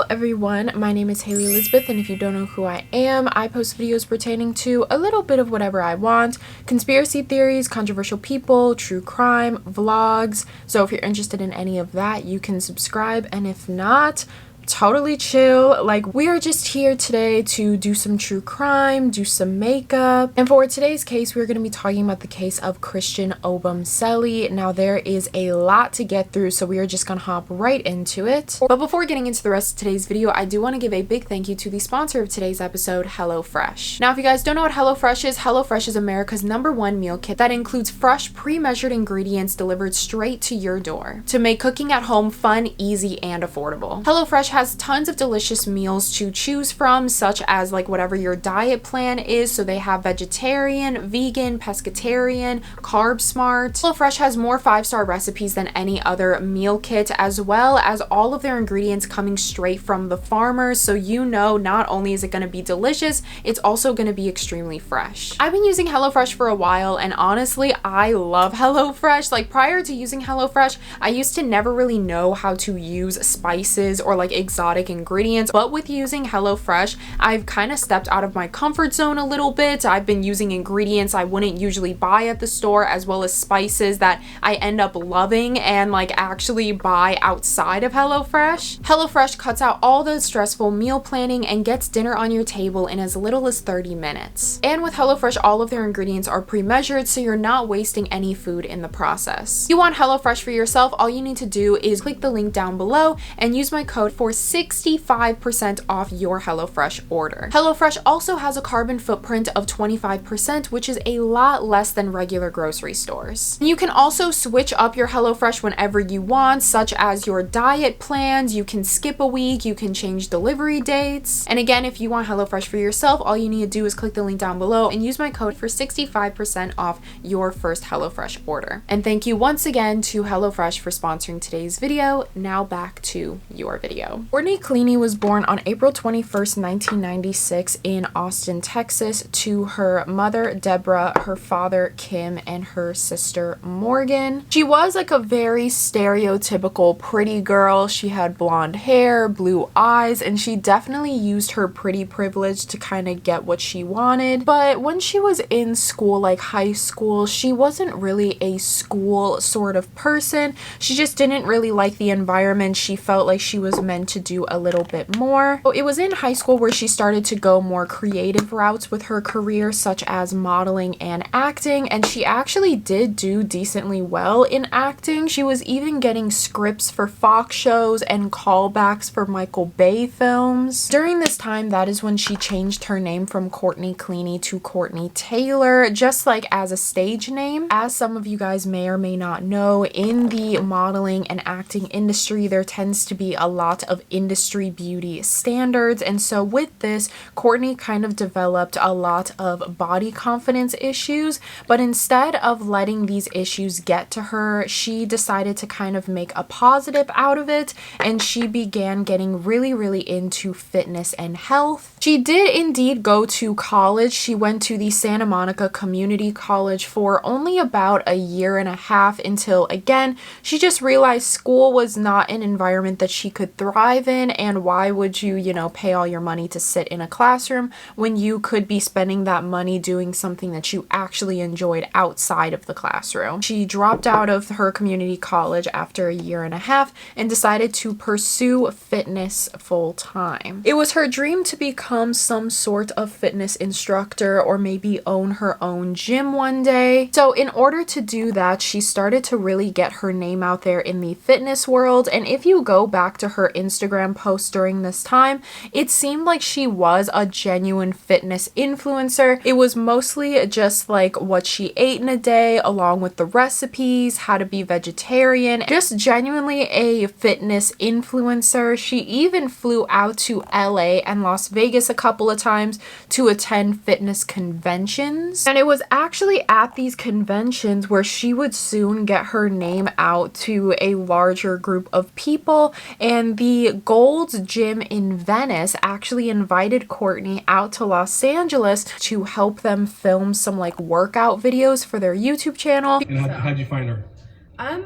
Everyone, my name is Hailey Elizabeth, and if you don't know who I am, I post videos pertaining to a little bit of whatever I want: conspiracy theories, controversial people, true crime, vlogs. So if you're interested in any of that, you can subscribe, and if not, totally chill. Like, we are just here today to do some true crime, do some makeup, and for today's case we're going to be talking about the case of Christian Obumseli. Now, there is a lot to get through, so we are just gonna hop right into it. But before getting into the rest of today's video, I do want to give a big thank you to the sponsor of today's episode, HelloFresh. Now, if you guys don't know what HelloFresh is America's #1 meal kit that includes fresh pre-measured ingredients delivered straight to your door to make cooking at home fun, easy, and affordable. HelloFresh has tons of delicious meals to choose from, such as like whatever your diet plan is. So they have vegetarian, vegan, pescatarian, carb smart. HelloFresh has more 5-star recipes than any other meal kit, as well as all of their ingredients coming straight from the farmers. So you know, not only is it going to be delicious, it's also going to be extremely fresh. I've been using HelloFresh for a while, and honestly, I love HelloFresh. Like, prior to using HelloFresh, I used to never really know how to use spices or like exotic ingredients, but with using HelloFresh, I've kind of stepped out of my comfort zone a little bit. I've been using ingredients I wouldn't usually buy at the store, as well as spices that I end up loving and like actually buy outside of HelloFresh. HelloFresh cuts out all the stressful meal planning and gets dinner on your table in as little as 30 minutes. And with HelloFresh, all of their ingredients are pre-measured, so you're not wasting any food in the process. If you want HelloFresh for yourself, all you need to do is click the link down below and use my code for 65% off your HelloFresh order. HelloFresh also has a carbon footprint of 25%, which is a lot less than regular grocery stores. You can also switch up your HelloFresh whenever you want, such as your diet plans. You can skip a week, you can change delivery dates. And again, if you want HelloFresh for yourself, all you need to do is click the link down below and use my code for 65% off your first HelloFresh order. And thank you once again to HelloFresh for sponsoring today's video. Now back to your video. Courtney Cleaney was born on April 21st, 1996 in Austin, Texas, to her mother, Deborah, her father, Kim, and her sister, Morgan. She was like a very stereotypical pretty girl. She had blonde hair, blue eyes, and she definitely used her pretty privilege to kind of get what she wanted. But when she was in school, like high school, she wasn't really a school sort of person. She just didn't really like the environment. She felt like she was meant to do a little bit more. So it was in high school where she started to go more creative routes with her career, such as modeling and acting, and she actually did do decently well in acting. She was even getting scripts for Fox shows and callbacks for Michael Bay films. During this time, that is when she changed her name from Courtney Cleaney to Courtney Taylor, just like as a stage name. As some of you guys may or may not know, in the modeling and acting industry, there tends to be a lot of industry beauty standards, and so with this, Courtney kind of developed a lot of body confidence issues, but instead of letting these issues get to her, she decided to kind of make a positive out of it, and she began getting really into fitness and health. She did indeed go to college. She went to the Santa Monica Community College for only about a year and a half until, again, she just realized school was not an environment that she could thrive in, and why would you, pay all your money to sit in a classroom when you could be spending that money doing something that you actually enjoyed outside of the classroom. She dropped out of her community college after a year and a half and decided to pursue fitness full time. It was her dream to become some sort of fitness instructor or maybe own her own gym one day. So in order to do that, she started to really get her name out there in the fitness world, and if you go back to her Instagram posts during this time, it seemed like she was a genuine fitness influencer. It was mostly just like what she ate in a day, along with the recipes, how to be vegetarian, just genuinely a fitness influencer. She even flew out to LA and Las Vegas a couple of times to attend fitness conventions, and it was actually at these conventions where she would soon get her name out to a larger group of people, and the Gold's Gym in Venice actually invited Courtney out to Los Angeles to help them film some like workout videos for their YouTube channel. And how'd you find her?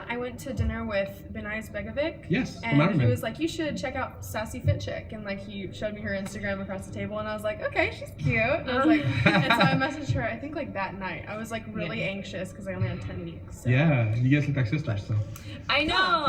I went to dinner with Benai's Begovic. Yes, and he was like, you should check out Sassy Fit Chick, and like he showed me her Instagram across the table, and I was like, okay, she's cute. And I was like, and so I messaged her. I think like that night. I was like really anxious because I only had 10 weeks. So. Yeah, you guys look like sisters, so. I know.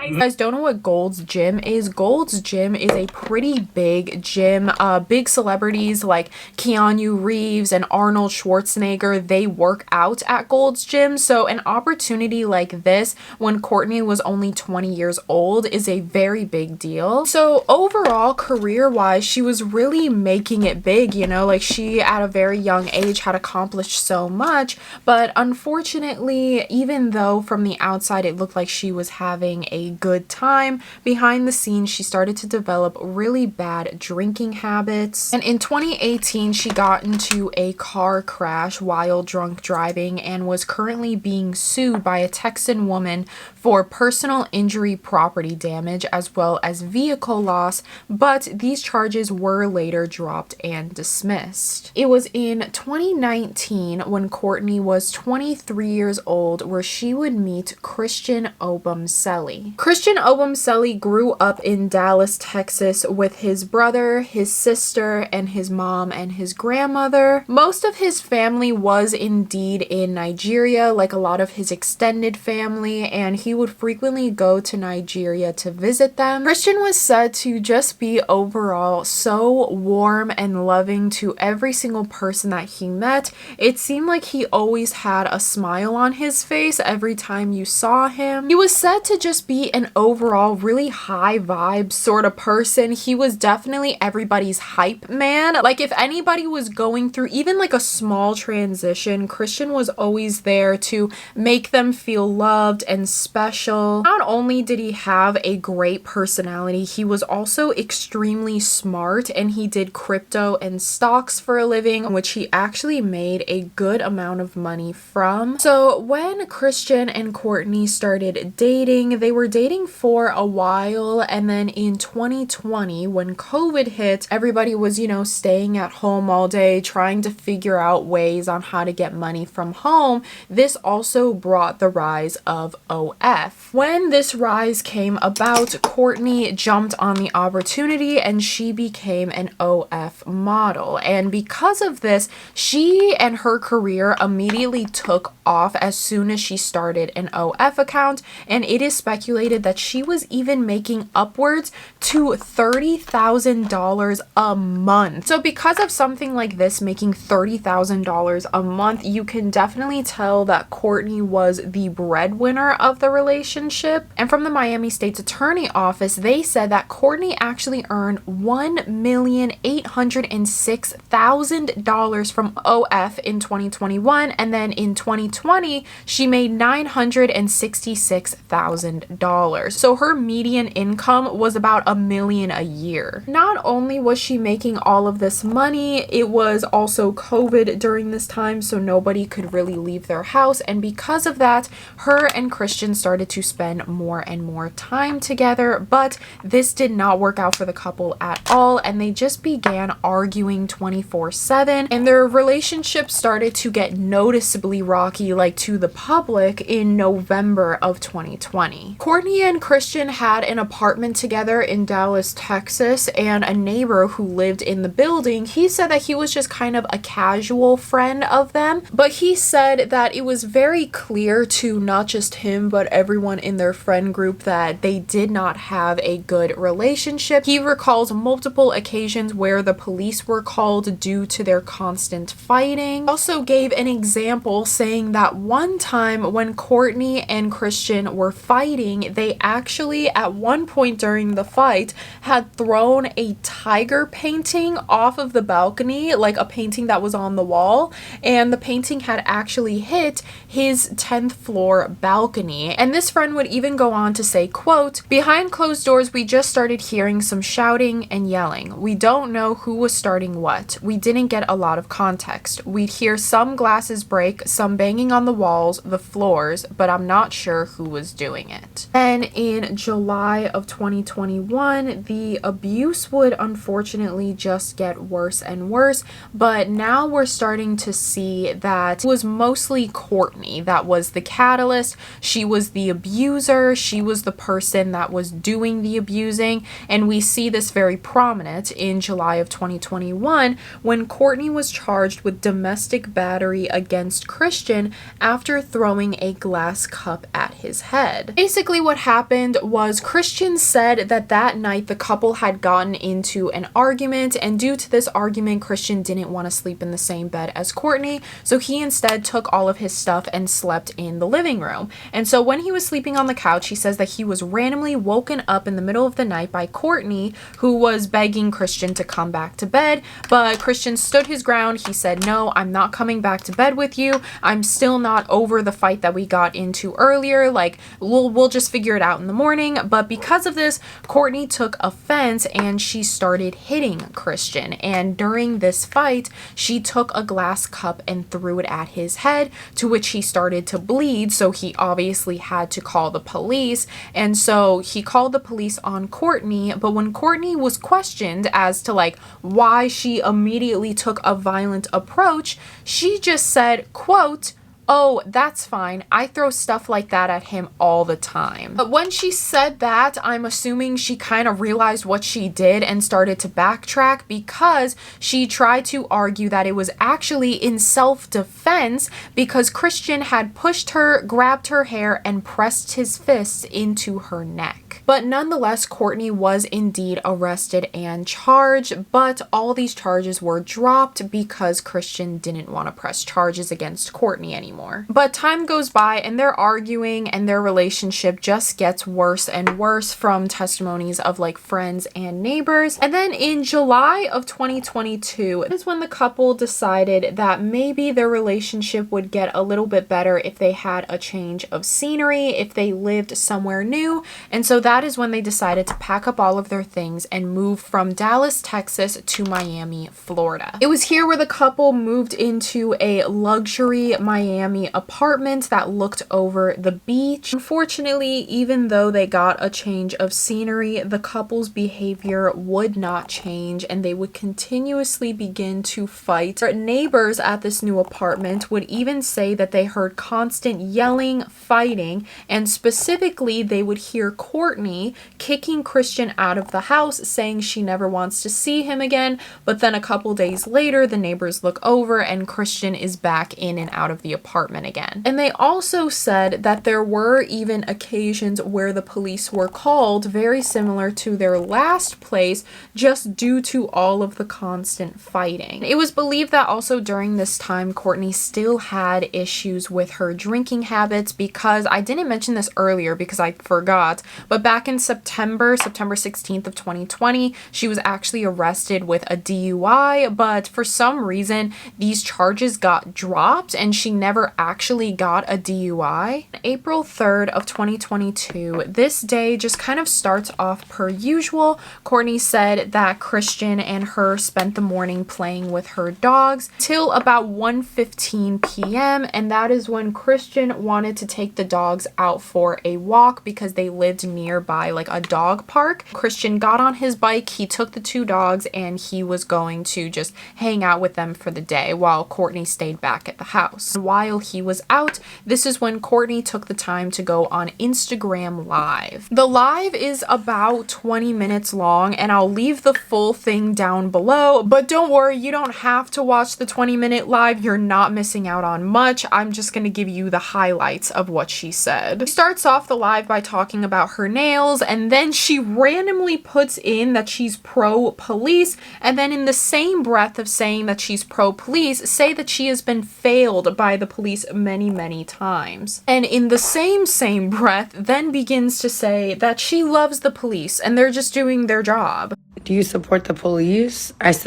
You guys don't know what Gold's Gym is? Gold's Gym is a pretty big gym. Big celebrities like Keanu Reeves and Arnold Schwarzenegger, they work out at Gold's Gym. So an opportunity like this when Kourtney was only 20 years old is a very big deal. So overall, career-wise, she was really making it big, you know, like she at a very young age had accomplished so much. But unfortunately, even though from the outside it looked like she was having a good time, behind the scenes she started to develop really bad drinking habits. And in 2018 she got into a car crash while drunk driving and was currently being sued by a Texan woman for personal injury, property damage, as well as vehicle loss, but these charges were later dropped and dismissed. It was in 2019 when Kourtney was 23 years old where she would meet Christian Obumseli. Christian Obumseli grew up in Dallas, Texas with his brother, his sister, and his mom and his grandmother. Most of his family was indeed in Nigeria, like a lot of his extended family, and he would frequently go to Nigeria to visit them. Christian was said to just be overall so warm and loving to every single person that he met. It seemed like he always had a smile on his face every time you saw him. He was said to just be an overall really high vibe sort of person. He was definitely everybody's hype man. Like if anybody was going through even like a small transition, Christian was always there to make them feel loved and special. Not only did he have a great personality, he was also extremely smart, and he did crypto and stocks for a living, which he actually made a good amount of money from. So when Christian and Kourtney started dating, they were dating for a while, and then in 2020 when COVID hit, everybody was, you know, staying at home all day trying to figure out ways on how to get money from home. This also brought the rise of OF. When this rise came about, Kourtney jumped on the opportunity and she became an OF model, and because of this, she and her career immediately took off as soon as she started an OF account, and it is speculated that she was even making upwards to $30,000 a month. So because of something like this, making $30,000 a month, you can definitely tell that Kourtney was the breadwinner of the relationship. And from the Miami State's Attorney Office, they said that Kourtney actually earned $1,806,000 from OF in 2021, and then in 2020 she made $966,000. So her median income was about $1 million a year. Not only was she making all of this money, it was also COVID during this time, so nobody could really leave their house, and because of that, her and Christian started to spend more and more time together, but this did not work out for the couple at all, and they just began arguing 24/7, and their relationship started to get noticeably rocky, like to the public, in November of 2020. Kourtney and Christian had an apartment together in Dallas, Texas, and a neighbor who lived in the building, he said that he was just kind of a casual friend of them, but he said that it was very clear to not just him but everyone in their friend group that they did not have a good relationship. He recalls multiple occasions where the police were called due to their constant fighting. He also gave an example saying that one time when Kourtney and Christian were fighting, they actually at one point during the fight had thrown a tiger painting off of the balcony, like a painting that was on the wall, and the painting had actually hit his 10th floor balcony. And this friend would even go on to say, quote, "Behind closed doors, we just started hearing some shouting and yelling. We don't know who was starting what. We didn't get a lot of context. We'd hear some glasses break, some banging on the walls, the floors, but I'm not sure who was doing it." Then in July of 2021, the abuse would unfortunately just get worse and worse, but now we're starting to see that it was mostly Kourtney that was the catalyst catalyst. She was the abuser. She was the person that was doing the abusing. And we see this very prominent in July of 2021 when Kourtney was charged with domestic battery against Christian after throwing a glass cup at his head. Basically what happened was Christian said that that night the couple had gotten into an argument, and due to this argument Christian didn't want to sleep in the same bed as Kourtney, so he instead took all of his stuff and slept in the living room. And so when he was sleeping on the couch, he says that he was randomly woken up in the middle of the night by Kourtney, who was begging Christian to come back to bed, but Christian stood his ground. He said, "No, I'm not coming back to bed with you. I'm still not over the fight that we got into earlier. Like, we'll just figure it out in the morning." But because of this, Kourtney took offense and she started hitting Christian. And during this fight, she took a glass cup and threw it at his head, to which he started to bleed. So he obviously had to call the police. And so he called the police on Kourtney. But when Kourtney was questioned as to like why she immediately took a violent approach, she just said, quote, "Oh, that's fine. I throw stuff like that at him all the time." But when she said that, I'm assuming she kind of realized what she did and started to backtrack, because she tried to argue that it was actually in self-defense because Christian had pushed her, grabbed her hair, and pressed his fists into her neck. But nonetheless, Kourtney was indeed arrested and charged, but all these charges were dropped because Christian didn't want to press charges against Kourtney anymore. But time goes by and they're arguing, and their relationship just gets worse and worse from testimonies of like friends and neighbors. And then in July of 2022 is when the couple decided that maybe their relationship would get a little bit better if they had a change of scenery, if they lived somewhere new. And so that is when they decided to pack up all of their things and move from Dallas, Texas to Miami, Florida. It was here where the couple moved into a luxury Miami apartment that looked over the beach. Unfortunately, even though they got a change of scenery, the couple's behavior would not change, and they would continuously begin to fight. Their neighbors at this new apartment would even say that they heard constant yelling, fighting, and specifically they would hear Kourtney kicking Christian out of the house, saying she never wants to see him again. But then a couple days later, the neighbors look over and Christian is back in and out of the apartment again. And they also said that there were even occasions where the police were called, very similar to their last place, just due to all of the constant fighting. It was believed that also during this time, Kourtney still had issues with her drinking habits, because I didn't mention this earlier because I forgot, but back in September 16th of 2020, she was actually arrested with a DUI, but for some reason, these charges got dropped and she never actually got a DUI. April 3rd of 2022, this day just kind of starts off per usual. Kourtney said that Christian and her spent the morning playing with her dogs till about 1:15 p.m. and that is when Christian wanted to take the dogs out for a walk because they lived nearby like a dog park. Christian got on his bike, he took the two dogs, and he was going to just hang out with them for the day while Kourtney stayed back at the house. While he was out, this is when Kourtney took the time to go on Instagram Live. The live is about 20 minutes long, and I'll leave the full thing down below, but don't worry, you don't have to watch the 20-minute live. You're not missing out on much. I'm just going to give you the highlights of what she said. She starts off the live by talking about her nails, and then she randomly puts in that she's pro-police, and then in the same breath of saying that she's pro-police, say that she has been failed by the police many times. And in the same breath, then begins to say that she loves the police and they're just doing their job. Do you support the police? I've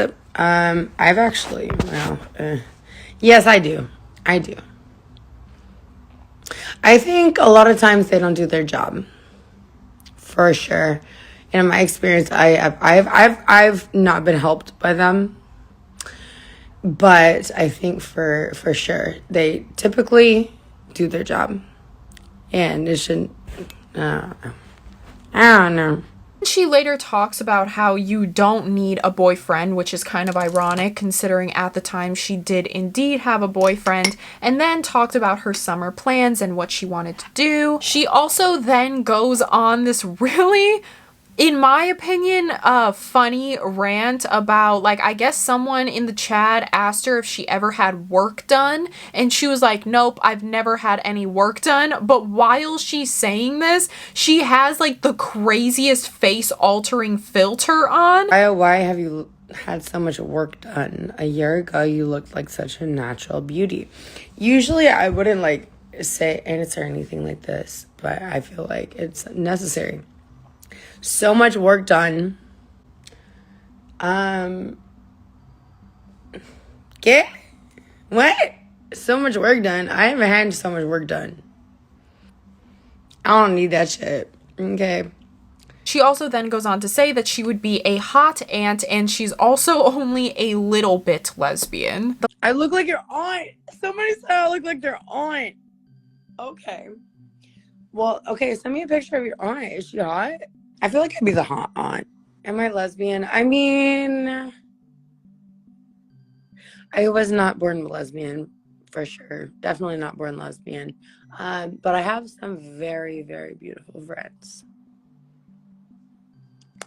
actually, yes, I do. I think a lot of times they don't do their job, for sure. And in my experience, I've not been helped by them. But I think for sure, they typically do their job. And it shouldn't, I don't know. She later talks about how you don't need a boyfriend, which is kind of ironic considering at the time she did indeed have a boyfriend, and then talked about her summer plans and what she wanted to do. She also then goes on this really, in my opinion, funny rant about, like, I guess someone in the chat asked her if she ever had work done, and she was like, nope, I've never had any work done. But while she's saying this, she has like the craziest face altering filter on. Why have you had so much work done? A year ago you looked like such a natural beauty. Usually I wouldn't like say answer anything like this, but I feel like it's necessary. So much work done. Get what? So much work done. I haven't had so much work done. I don't need that shit. Okay. She also then goes on to say that she would be a hot aunt, and she's also only a little bit lesbian. I look like your aunt. Somebody said I look like their aunt. Okay. Well, okay, send me a picture of your aunt. Is she hot? I feel like I'd be the hot aunt. Am I lesbian? I mean, I was not born lesbian, for sure. Definitely not born lesbian. But I have some very, very beautiful friends.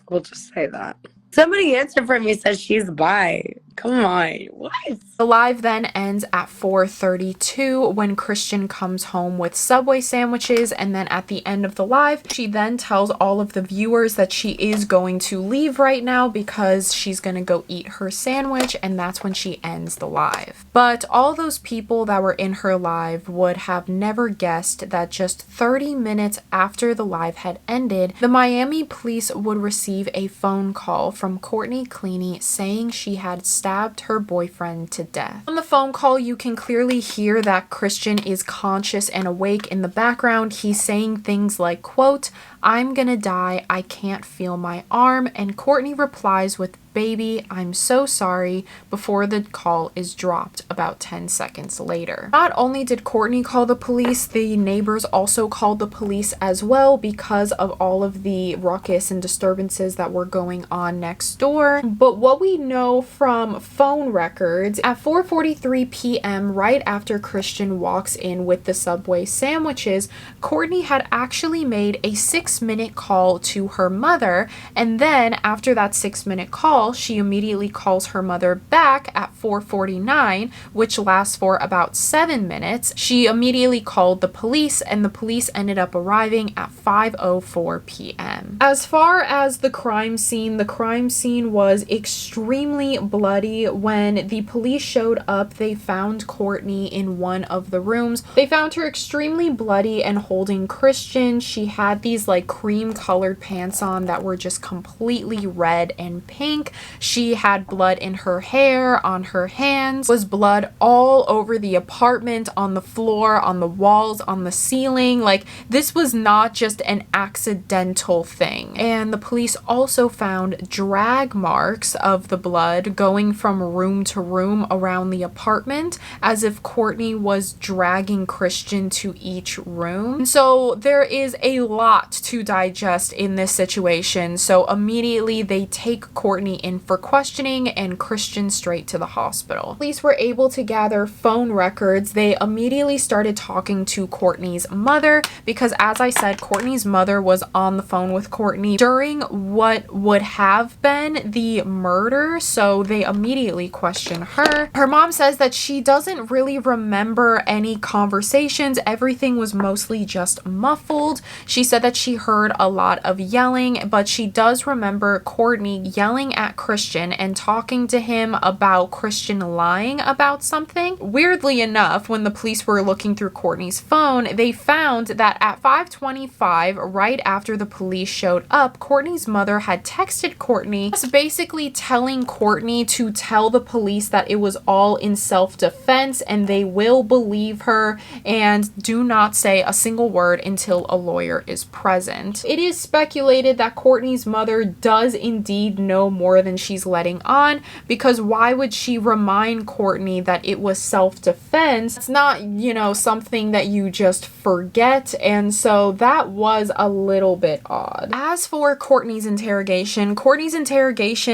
We'll just say that. Somebody answered for me, says she's bi. Come on, what? The live then ends at 4:32 when Christian comes home with Subway sandwiches, and then at the end of the live, she then tells all of the viewers that she is going to leave right now because she's gonna go eat her sandwich, and that's when she ends the live. But all those people that were in her live would have never guessed that just 30 minutes after the live had ended, the Miami police would receive a phone call from Courtney Cleaney saying she had stabbed her boyfriend to death. On the phone call, you can clearly hear that Christian is conscious and awake in the background. He's saying things like, quote, "I'm gonna die, I can't feel my arm," and Courtney replies with, "Baby, I'm so sorry," before the call is dropped about 10 seconds later. Not only did Courtney call the police, the neighbors also called the police as well because of all of the ruckus and disturbances that were going on next door. But what we know from phone records, at 4:43 p.m., right after Christian walks in with the Subway sandwiches, Courtney had actually made a 6-minute call to her mother, and then after that 6-minute call, she immediately calls her mother back at 4:49, which lasts for about 7 minutes. She immediately called the police, and the police ended up arriving at 5:04 p.m. As far as the crime scene was extremely bloody. When the police showed up, they found Courtney in one of the rooms. They found her extremely bloody and holding Christian. She had these like cream colored pants on that were just completely red and pink. She had blood in her hair, on her hands, was blood all over the apartment, on the floor, on the walls, on the ceiling. Like, this was not just an accidental thing. And the police also found drag marks of the blood going from room to room around the apartment, as if Courtney was dragging Christian to each room. So there is a lot to digest in this situation. So immediately they take Courtney in for questioning and Christian straight to the hospital. Police were able to gather phone records. They immediately started talking to Courtney's mother because, as I said, Courtney's mother was on the phone with Courtney during what would have been the murder, so they immediately question her. Her mom says that she doesn't really remember any conversations. Everything was mostly just muffled. She said that she heard a lot of yelling, but she does remember Courtney yelling at Christian and talking to him about Christian lying about something. Weirdly enough, when the police were looking through Courtney's phone, they found that at 5:25, right after the police showed up, Courtney's mother had texted Courtney, basically telling Courtney to tell the police that it was all in self-defense and they will believe her, and do not say a single word until a lawyer is present. It is speculated that Courtney's mother does indeed know more more than she's letting on, because why would she remind Courtney that it was self-defense? It's not, you know, something that you just forget, and so that was a little bit odd. As for Courtney's interrogation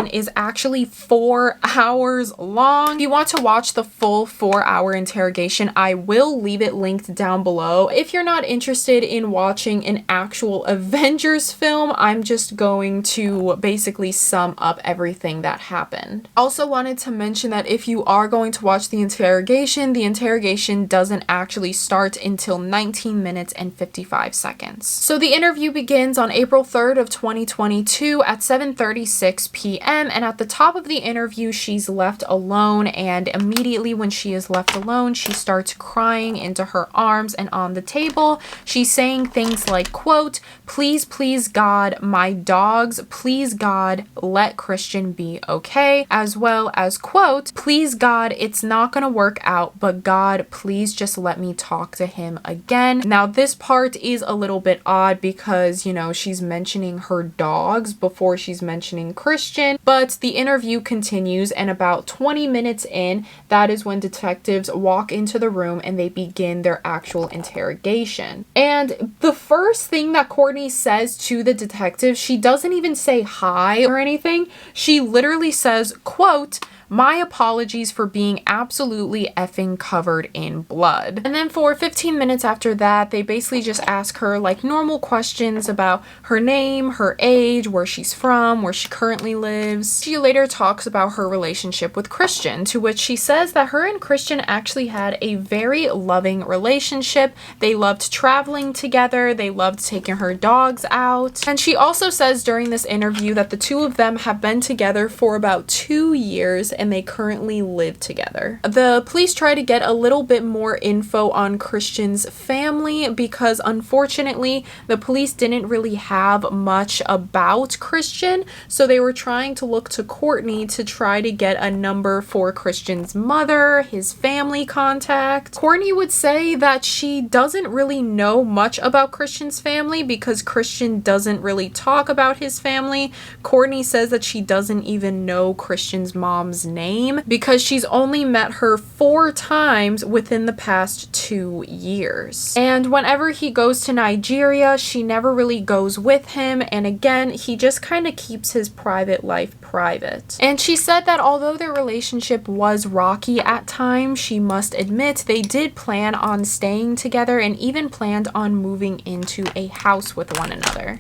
is actually 4 hours long. If you want to watch the full 4-hour interrogation, I will leave it linked down below. If you're not interested in watching an actual Avengers film, I'm just going to basically sum up everything that happened. Also wanted to mention that if you are going to watch the interrogation doesn't actually start until 19 minutes and 55 seconds. So the interview begins on April 3rd of 2022 at 7:36 p.m. and at the top of the interview she's left alone, and immediately when she is left alone she starts crying into her arms and on the table. She's saying things like, quote, "Please, please God, my dogs, please God, let Christian be okay," as well as, quote, "Please God, it's not gonna work out, but God, please just let me talk to him again." Now this part is a little bit odd because, you know, she's mentioning her dogs before she's mentioning Christian, but the interview continues, and about 20 minutes in, that is when detectives walk into the room and they begin their actual interrogation. And the first thing that Courtney says to the detective, she doesn't even say hi or anything. She literally says, quote, "My apologies for being absolutely effing covered in blood." And then for 15 minutes after that, they basically just ask her like normal questions about her name, her age, where she's from, where she currently lives. She later talks about her relationship with Christian, to which she says that her and Christian actually had a very loving relationship. They loved traveling together. They loved taking her dogs out. And she also says during this interview that the two of them have been together for about 2 years and they currently live together. The police try to get a little bit more info on Christian's family because unfortunately the police didn't really have much about Christian, so they were trying to look to Courtney to try to get a number for Christian's mother, his family contact. Courtney would say that she doesn't really know much about Christian's family because Christian doesn't really talk about his family. Courtney says that she doesn't even know Christian's mom's name because she's only met her 4 times within the past 2 years. And whenever he goes to Nigeria, she never really goes with him, and again, he just kind of keeps his private life private. And she said that although their relationship was rocky at times, she must admit they did plan on staying together and even planned on moving into a house with one another.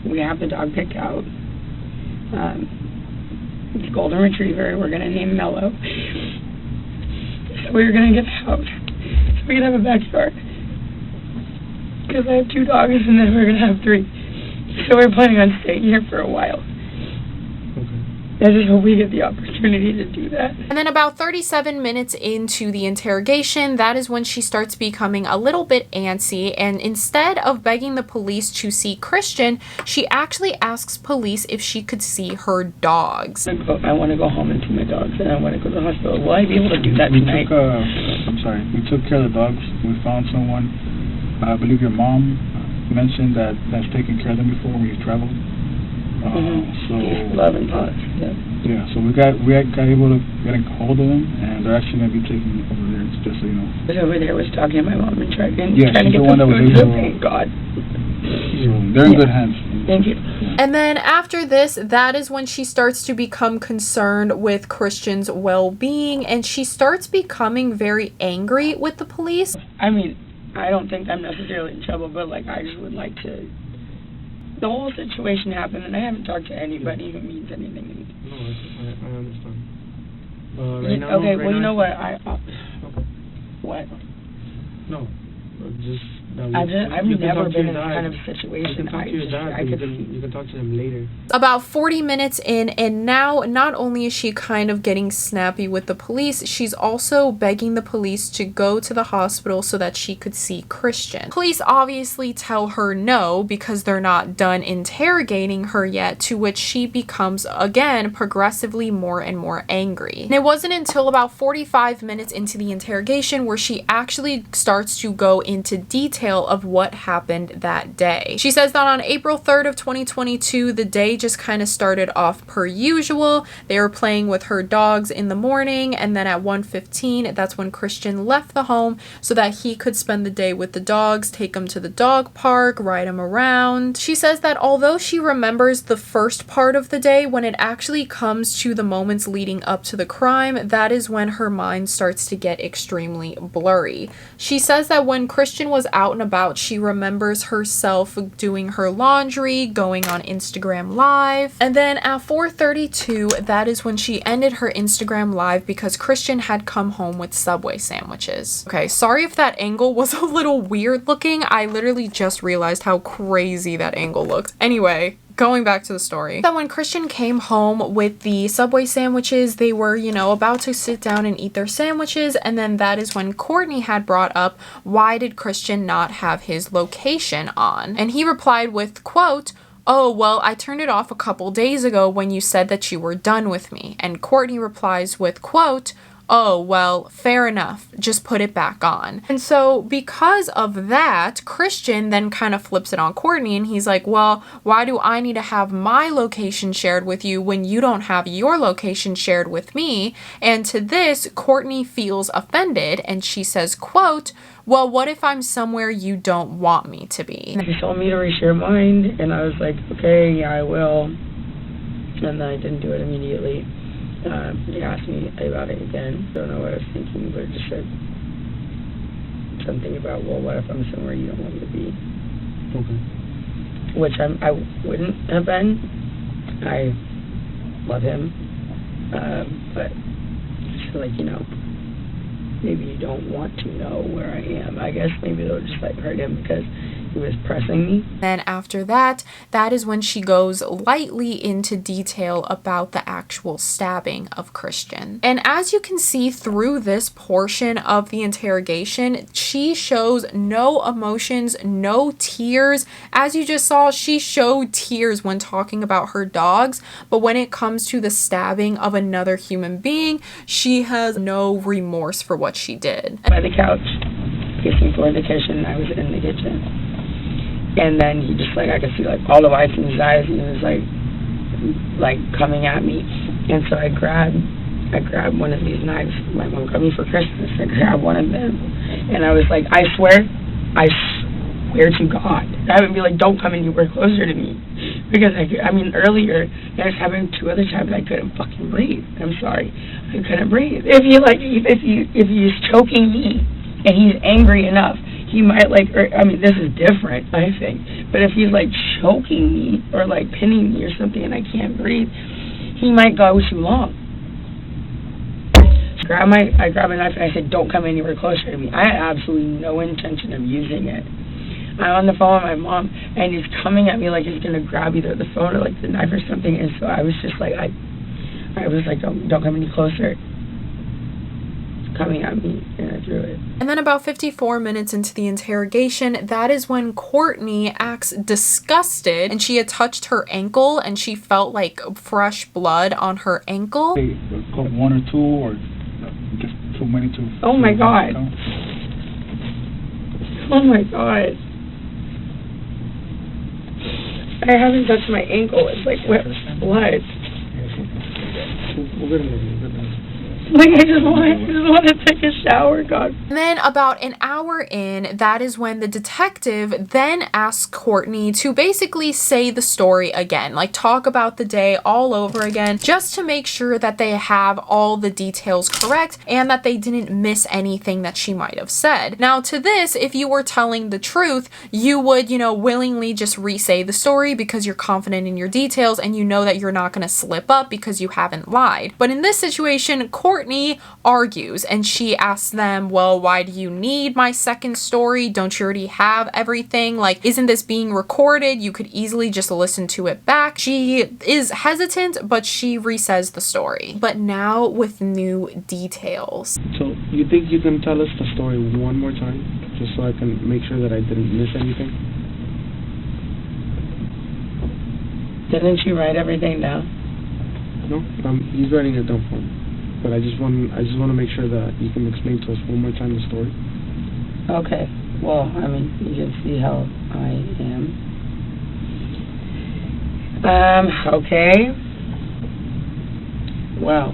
We have the dog picked out. It's a golden retriever. We're gonna name Mellow. So we're gonna get a house so we can have a backyard. Because I have 2 dogs and then we're gonna have 3. So we're planning on staying here for a while. I just hope we get the opportunity to do that. And then about 37 minutes into the interrogation, that is when she starts becoming a little bit antsy, and instead of begging the police to see Christian, she actually asks police if she could see her dogs. I want to go home and see my dogs, and I want to go to the hospital. Will I be able to do that tonight? We took care of the dogs. We found someone. I believe your mom mentioned that's taken care of them before when you traveled. So love and thoughts. Yeah, so we got able to get a hold of them, and they're actually gonna be taking over there. Just so you know. I was over there was talking to my mom and trying to she's get the one that was able. Thank God. So they're in good hands. Thank you. And then after this, that is when she starts to become concerned with Christian's well-being, and she starts becoming very angry with the police. I mean, I don't think I'm necessarily in trouble, but like I just would like to. The whole situation happened, and I haven't talked to anybody who means anything to me. No, I understand. Right now, okay, right well, you know what? Okay. What? No, just. I've never been in this kind of situation. You can talk to your dad. You can talk to him later. About 40 minutes in, and now not only is she kind of getting snappy with the police, she's also begging the police to go to the hospital so that she could see Christian. Police obviously tell her no because they're not done interrogating her yet, to which she becomes again progressively more and more angry. And it wasn't until about 45 minutes into the interrogation where she actually starts to go into detail detail of what happened that day. She says that on April 3rd of 2022, the day just kind of started off per usual. They were playing with her dogs in the morning, and then at 1:15, that's when Christian left the home so that he could spend the day with the dogs, take them to the dog park, ride them around. She says that although she remembers the first part of the day, when it actually comes to the moments leading up to the crime, that is when her mind starts to get extremely blurry. She says that when Christian was out and about, she remembers herself doing her laundry, going on Instagram Live, and then at 4:32, that is when she ended her Instagram Live because Christian had come home with Subway sandwiches. Okay, sorry if that angle was a little weird looking. I literally just realized how crazy that angle looked. Anyway, going back to the story, that when Christian came home with the Subway sandwiches, they were, you know, about to sit down and eat their sandwiches, and then that is when Courtney had brought up, why did Christian not have his location on? And he replied with, quote, "Oh, well, I turned it off a couple days ago when you said that you were done with me." And Courtney replies with, quote, "Oh, well, fair enough. Just put it back on." And so because of that, Christian then kind of flips it on Courtney, and he's like, well, why do I need to have my location shared with you when you don't have your location shared with me? And to this, Courtney feels offended, and she says, quote, "Well, what if I'm somewhere you don't want me to be?" He told me to reshare mine, and I was like, okay, yeah, I will. And then I didn't do it immediately. He asked me about it again. Don't know what I was thinking, but it just said something about, well, what if I'm somewhere you don't want me to be? Okay. Which I wouldn't have been. I love him, but just like, you know, maybe you don't want to know where I am. I guess maybe it'll just like hurt him because he was pressing me. Then after that, that is when she goes lightly into detail about the actual stabbing of Christian. And as you can see through this portion of the interrogation, she shows no emotions, no tears. As you just saw, she showed tears when talking about her dogs, but when it comes to the stabbing of another human being, she has no remorse for what she did. By the couch, kissing toward the kitchen, I was in the kitchen. And then he just like, I could see like all the whites in his eyes, and he was like coming at me. And so I grabbed one of these knives. My mom got me for Christmas. I grabbed one of them, and I was like, I swear to God, I would be like, don't come anywhere closer to me, because I mean earlier I was having 2 other times I couldn't fucking breathe. I'm sorry, I couldn't breathe. If he's choking me and he's angry enough, he might like, or, I mean, this is different, I think, but if he's like choking me or like pinning me or something and I can't breathe, he might go too long. I grabbed a knife and I said, don't come anywhere closer to me. I had absolutely no intention of using it. I'm on the phone with my mom, and he's coming at me like he's gonna grab either the phone or like the knife or something, and so I was just like, I was like, don't come any closer. Coming at me, and I drew it. And then about 54 minutes into the interrogation, that is when Courtney acts disgusted, and she had touched her ankle and she felt like fresh blood on her ankle. Hey, 1 or 2 or just too many to... Oh my God. Oh my God. I haven't touched my ankle. It's like wet blood. Like, I just want to take a shower, God. And then about an hour in, that is when the detective then asks Courtney to basically say the story again, like talk about the day all over again, just to make sure that they have all the details correct and that they didn't miss anything that she might have said. Now to this, if you were telling the truth, you would, you know, willingly just re-say the story because you're confident in your details and you know that you're not going to slip up because you haven't lied. But in this situation, Courtney argues and she asks them, well, why do you need my second story? Don't you already have everything? Like, isn't this being recorded? You could easily just listen to it back. She is hesitant, but she re-says the story, but now with new details. So you think you can tell us the story one more time, just so I can make sure that I didn't miss anything? Didn't you write everything down? No, he's writing it down for me. But I just want to make sure that you can explain to us one more time the story. Okay. Well, I mean, you can see how I am. Okay. Well,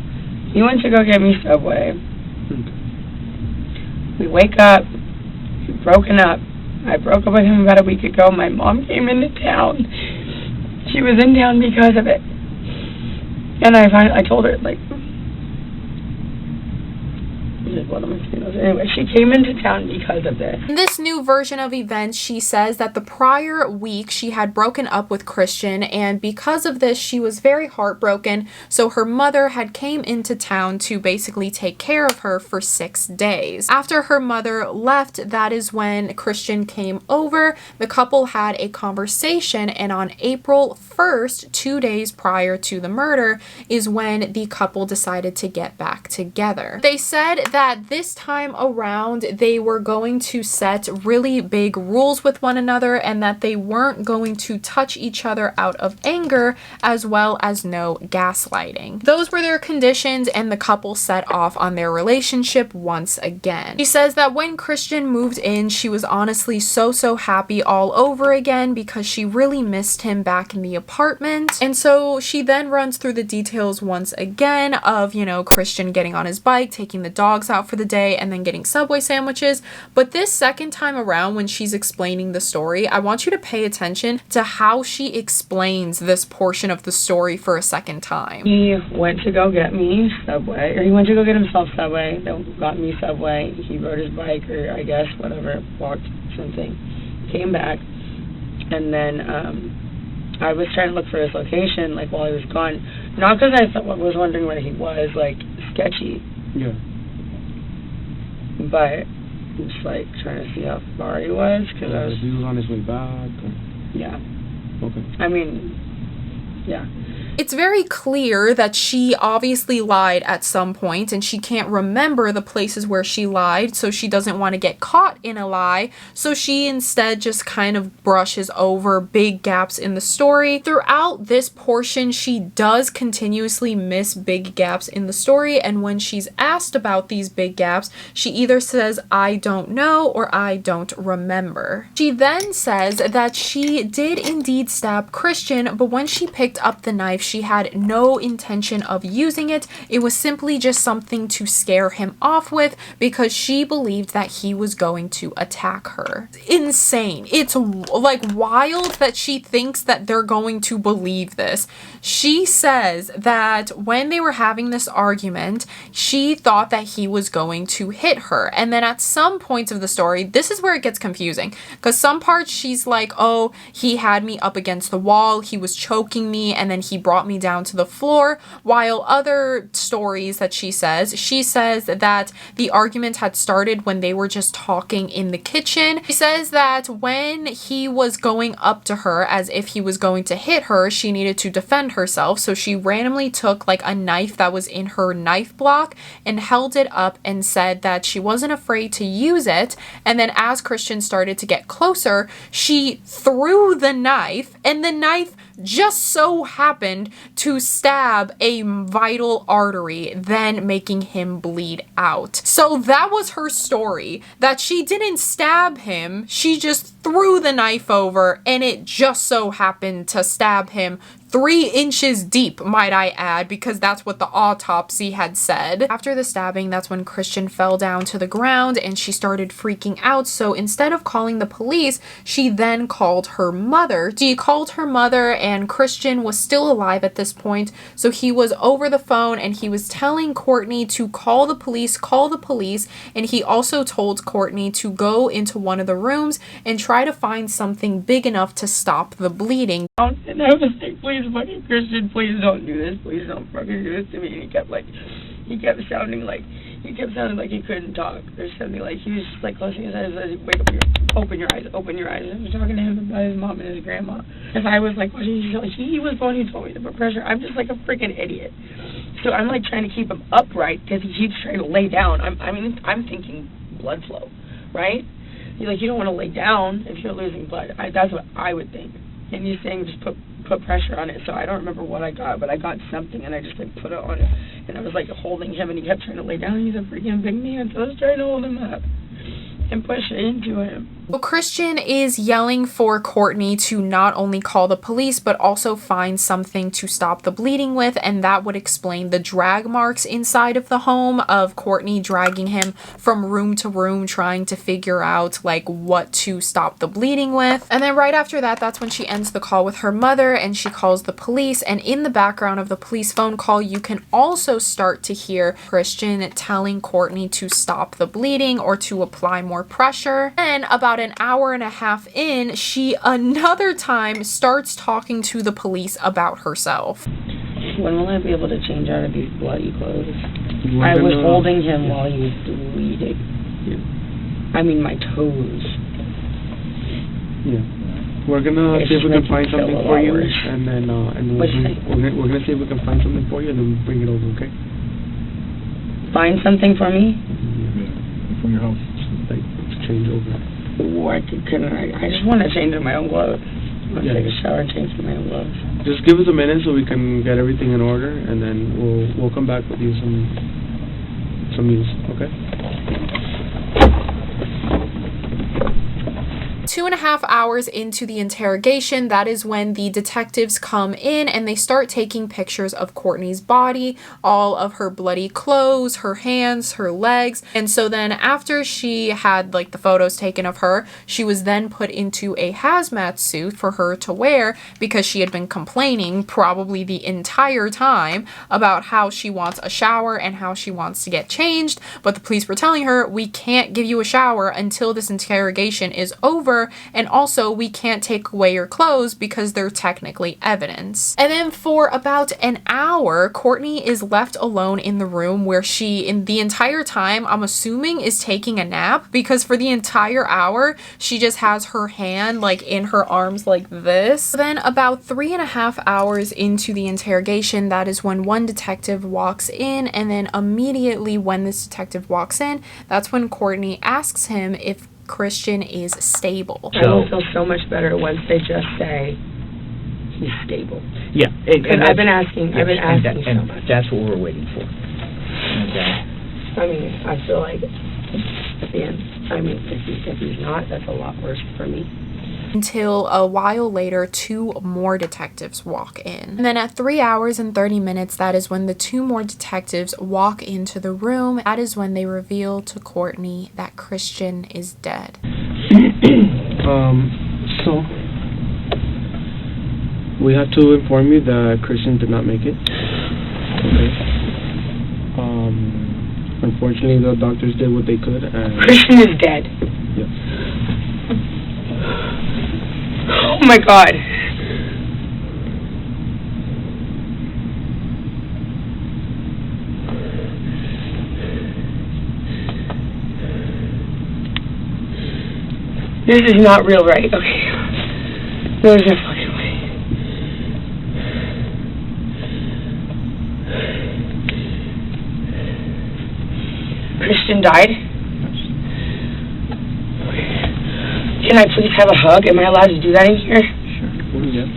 he went to go get me Subway. We wake up. We've broken up. I broke up with him about a week ago. My mom came into town. She was in town because of it. And I told her, like, anyway, she came into town because of this. In this new version of events, she says that the prior week she had broken up with Christian, and because of this she was very heartbroken, so her mother had came into town to basically take care of her for 6 days. After her mother left, that is when Christian came over. The couple had a conversation, and on April 1st, 2 days prior to the murder, is when the couple decided to get back together. They said that this time around they were going to set really big rules with one another, and that they weren't going to touch each other out of anger, as well as no gaslighting. Those were their conditions, and the couple set off on their relationship once again. She says that when Christian moved in, she was honestly so happy all over again because she really missed him back in the apartment. And so she then runs through the details once again of, you know, Christian getting on his bike, taking the dogs out for the day, and then getting Subway sandwiches. But this second time around, when she's explaining the story, I want you to pay attention to how she explains this portion of the story for a second time. He went to go get me Subway, or he went to go get himself Subway, then got me Subway. He rode his bike, or I guess whatever, walked something, came back, and then I was trying to look for his location, like, while he was gone. Not because I was wondering where he was, like, sketchy. Yeah. But just, like, trying to see how far he was, because I was... He was on his way back. Or... Yeah. Okay. I mean, yeah. It's very clear that she obviously lied at some point, and she can't remember the places where she lied, so she doesn't want to get caught in a lie, so she instead just kind of brushes over big gaps in the story. Throughout this portion, she does continuously miss big gaps in the story, and when she's asked about these big gaps, she either says, "I don't know," or "I don't remember." She then says that she did indeed stab Christian, but when she picked up the knife, she had no intention of using it. It was simply just something to scare him off with because she believed that he was going to attack her. Insane. It's like wild that she thinks that they're going to believe this. She says that when they were having this argument, she thought that he was going to hit her. And then at some points of the story, this is where it gets confusing, because some parts she's like, oh, he had me up against the wall, he was choking me, and then he brought me down to the floor, while other stories that she says that the argument had started when they were just talking in the kitchen. She says that when he was going up to her as if he was going to hit her, she needed to defend herself, so she randomly took like a knife that was in her knife block and held it up and said that she wasn't afraid to use it. And then as Christian started to get closer, she threw the knife, and the knife just so happened to stab a vital artery, then making him bleed out. So that was her story, that she didn't stab him, she just threw the knife over, and it just so happened to stab him 3 inches deep, might I add, because that's what the autopsy had said. After the stabbing, that's when Christian fell down to the ground and she started freaking out. So instead of calling the police, she then called her mother. She called her mother, and Christian was still alive at this point. So he was over the phone and he was telling Courtney to call the police. And he also told Courtney to go into one of the rooms and try to find something big enough to stop the bleeding. And I was like, please, fucking Christian, please don't do this. Please don't fucking do this to me. And he kept sounding like he couldn't talk or something. Like he was just like closing his eyes, like, wake up, open your eyes. I was talking to him about his mom and his grandma. If I was like, he was the one who told me to put pressure. I'm just like a freaking idiot. So I'm like trying to keep him upright because he keeps trying to lay down. I'm thinking blood flow, right? You don't want to lay down if you're losing blood. That's what I would think. And he's saying just put pressure on it. So I don't remember what I got, but I got something, and I just like put it on it. And I was like holding him, and he kept trying to lay down. He's a freaking big man, so I was trying to hold him up and push it into him. Well, Christian is yelling for Courtney to not only call the police, but also find something to stop the bleeding with, and that would explain the drag marks inside of the home of Courtney dragging him from room to room, trying to figure out like what to stop the bleeding with. And then right after that, that's when she ends the call with her mother and she calls the police. And in the background of the police phone call, you can also start to hear Christian telling Courtney to stop the bleeding or to apply more pressure. And about an hour and a half in, she another time starts talking to the police about herself. When will I be able to change out of these bloody clothes? I was holding him while he was bleeding. Yeah. I mean, my toes. Yeah. We're gonna see if we can find something for you, and then we're gonna see if we can find something for you, and then bring it over, okay? Find something for me? Yeah, from your house. Like, change over. Why couldn't I just want to change in my own clothes. I want to take a shower and change in my own clothes. Just give us a minute so we can get everything in order, and then we'll come back with you some news, okay? 2.5 hours into the interrogation, that is when the detectives come in and they start taking pictures of Courtney's body, all of her bloody clothes, her hands, her legs. And so then after she had like the photos taken of her, she was then put into a hazmat suit for her to wear because she had been complaining probably the entire time about how she wants a shower and how she wants to get changed. But the police were telling her, we can't give you a shower until this interrogation is over. And also, we can't take away your clothes because they're technically evidence. And then for about an hour, Courtney is left alone in the room where she, in the entire time, I'm assuming is taking a nap, because for the entire hour, she just has her hand like in her arms like this. Then about 3.5 hours into the interrogation, that is when one detective walks in, and then immediately when this detective walks in, that's when Courtney asks him if Christian is stable. I will feel so much better once they just say he's stable. Yeah, and I've been asking so much. That's what we're waiting for. I mean, I feel like at the end, I mean, if he's not, that's a lot worse for me. Until a while later, 2 more detectives walk in. And then at 3 hours and 30 minutes, that is when the 2 more detectives walk into the room. That is when they reveal to Courtney that Christian is dead. So we have to inform you that Christian did not make it. Okay. Unfortunately, the doctors did what they could, and Christian is dead. Yes. Oh my God. This is not real, right? Okay. There's no fucking way. Christian died? Can I please have a hug? Am I allowed to do that in here? Sure. Yeah.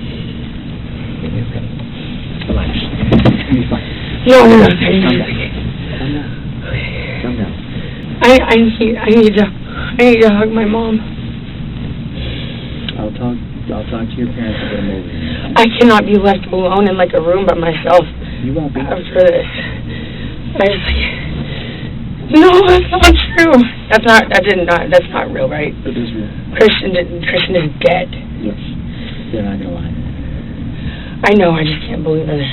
Relax. You'll be fine. No. Calm down. Calm down. I need to hug my mom. I'll talk to your parents and get them over here. I cannot be left alone in like a room by myself. You won't be. After this. No, that's not true. That's not real, right? It is real. Christian is dead. Yes. They're not gonna lie. I know, I just can't believe it.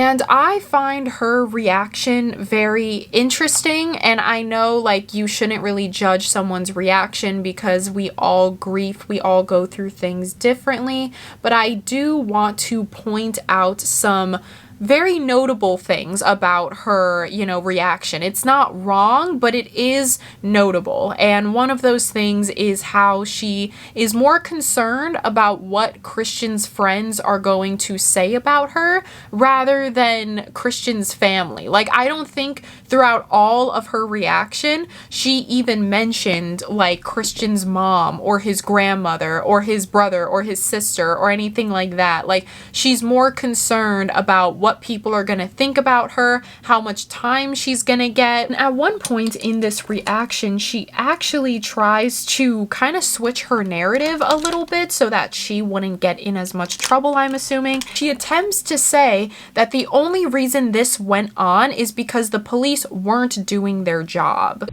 And I find her reaction very interesting, and I know like you shouldn't really judge someone's reaction because we all grieve, we all go through things differently, but I do want to point out some very notable things about her, reaction. It's not wrong, but it is notable. And one of those things is how she is more concerned about what Christian's friends are going to say about her rather than Christian's family. Like, I don't think throughout all of her reaction, she even mentioned like Christian's mom or his grandmother or his brother or his sister or anything like that. Like, she's more concerned about what what people are gonna think about her, how much time she's gonna get. And at one point in this reaction, she actually tries to kind of switch her narrative a little bit so that she wouldn't get in as much trouble, I'm assuming. She attempts to say that the only reason this went on is because the police weren't doing their job.